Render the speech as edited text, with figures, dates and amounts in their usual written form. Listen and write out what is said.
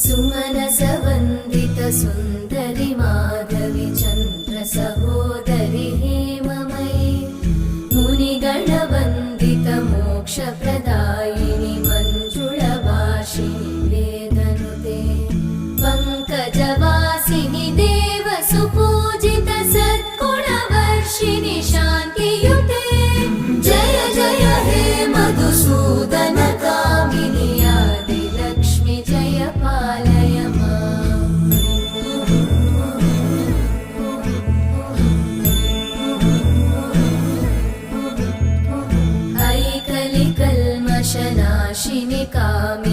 सुमनसवन्दित सुन्दरि माधवि चन्द्र सहोदरि हेममयि मुनिगणवन्दित मोक्षप्रदायिनि मञ्जुळभाषिणि वेदनुते पङ्कजवासिनि देवसुपूजित सद्गुणवर्षिणि शान्तियुते जय जय हे मधुसूदन कामिनि आदिलक्ष्मि जय पालय माम्। ऐकलिकल्मषनाशिनि कामिनि